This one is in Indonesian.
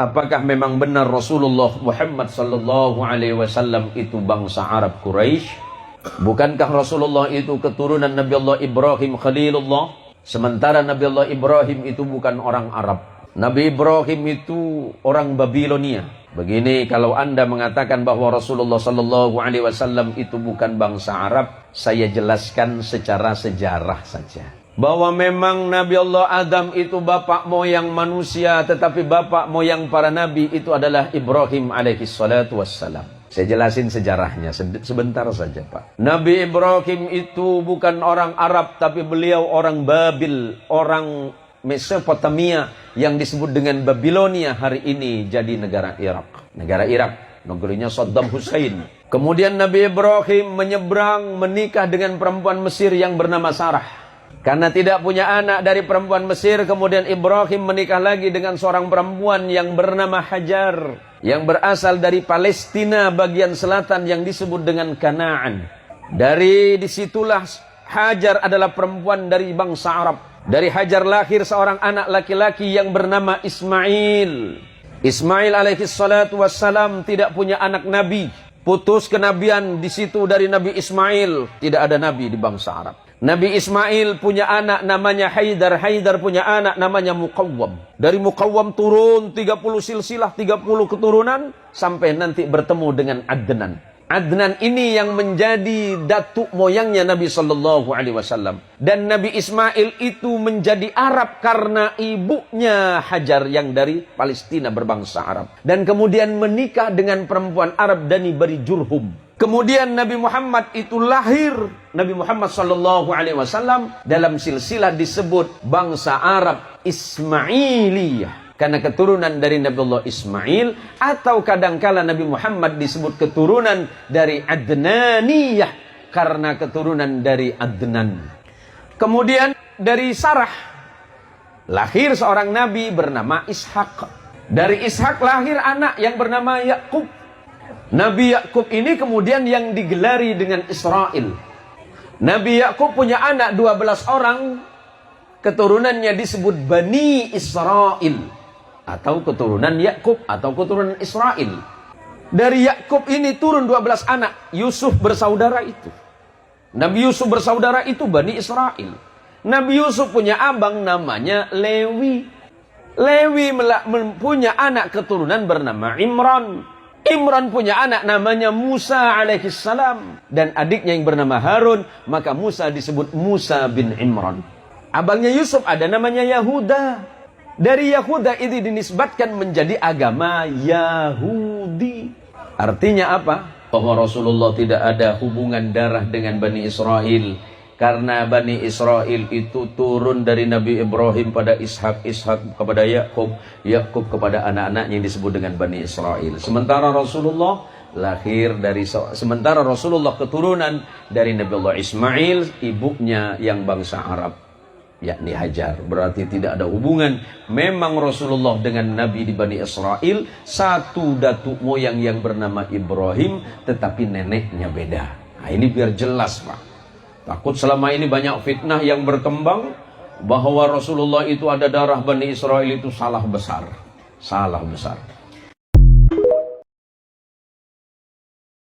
Apakah memang benar Rasulullah Muhammad sallallahu alaihi wasallam itu bangsa Arab Quraisy? Bukankah Rasulullah itu keturunan Nabi Allah Ibrahim Khalilullah? Sementara Nabi Allah Ibrahim itu bukan orang Arab. Nabi Ibrahim itu orang Babilonia. Begini, kalau Anda mengatakan bahwa Rasulullah sallallahu alaihi wasallam itu bukan bangsa Arab, saya jelaskan secara sejarah saja. Bahwa memang Nabi Allah Adam itu bapak moyang manusia, tetapi bapak moyang para nabi itu adalah Ibrahim alaihi salatu wassalam. Saya jelasin sejarahnya sebentar saja, Pak. Nabi Ibrahim itu bukan orang Arab, tapi beliau orang Babil, orang Mesopotamia yang disebut dengan Babilonia hari ini jadi negara Irak. Negara Irak, negerinya Saddam Hussein. Kemudian Nabi Ibrahim menyeberang menikah dengan perempuan Mesir yang bernama Sarah. Karena tidak punya anak dari perempuan Mesir, kemudian Ibrahim menikah lagi dengan seorang perempuan yang bernama Hajar, yang berasal dari Palestina bagian selatan yang disebut dengan Kanaan. Dari disitulah Hajar adalah perempuan dari bangsa Arab. Dari Hajar lahir seorang anak laki-laki yang bernama Ismail. Ismail alaihi salatu wassalam tidak punya anak nabi. Putus kenabian di situ dari Nabi Ismail. Tidak ada nabi di bangsa Arab. Nabi Ismail punya anak namanya Haidar. Haidar punya anak namanya Muqawwam. Dari Muqawwam turun 30 silsilah, 30 keturunan. Sampai nanti bertemu dengan Adnan. Adnan ini yang menjadi datuk moyangnya Nabi Sallallahu Alaihi Wasallam. Dan Nabi Ismail itu menjadi Arab karena ibunya Hajar yang dari Palestina berbangsa Arab. Dan kemudian menikah dengan perempuan Arab Dani Bani Jurhum. Kemudian Nabi Muhammad itu lahir, Nabi Muhammad sallallahu alaihi wasallam dalam silsilah disebut bangsa Arab Ismailiyah karena keturunan dari Nabi Allah Ismail, atau kadangkala Nabi Muhammad disebut keturunan dari Adnaniyah karena keturunan dari Adnan. Kemudian dari Sarah lahir seorang nabi bernama Ishak. Dari Ishak lahir anak yang bernama Yakub. Nabi Yakub ini kemudian yang digelari dengan Israel. Nabi Yakub punya anak 12 orang. Keturunannya disebut Bani Israel. Atau keturunan Yakub atau keturunan Israel. Dari Yakub ini turun 12 anak. Yusuf bersaudara itu. Nabi Yusuf bersaudara itu Bani Israel. Nabi Yusuf punya abang namanya Lewi. Lewi punya anak keturunan bernama Imran. Imran punya anak namanya Musa alaihissalam. Dan adiknya yang bernama Harun. Maka Musa disebut Musa bin Imran. Abangnya Yusuf ada namanya Yahuda. Dari Yahuda ini dinisbatkan menjadi agama Yahudi. Artinya apa? Bahwa Rasulullah tidak ada hubungan darah dengan Bani Israel. Karena Bani Israel itu turun dari Nabi Ibrahim pada Ishak, Ishak kepada Yakub, Yakub kepada anak-anaknya yang disebut dengan Bani Israel. Sementara Rasulullah keturunan dari Nabi Allah Ismail, ibunya yang bangsa Arab, yakni Hajar. Berarti tidak ada hubungan. Memang Rasulullah dengan Nabi di Bani Israel satu datuk moyang yang bernama Ibrahim, tetapi neneknya beda. Nah, ini biar jelas, Pak. Takut selama ini banyak fitnah yang berkembang bahwa Rasulullah itu ada darah Bani Israel, itu salah besar. Salah besar.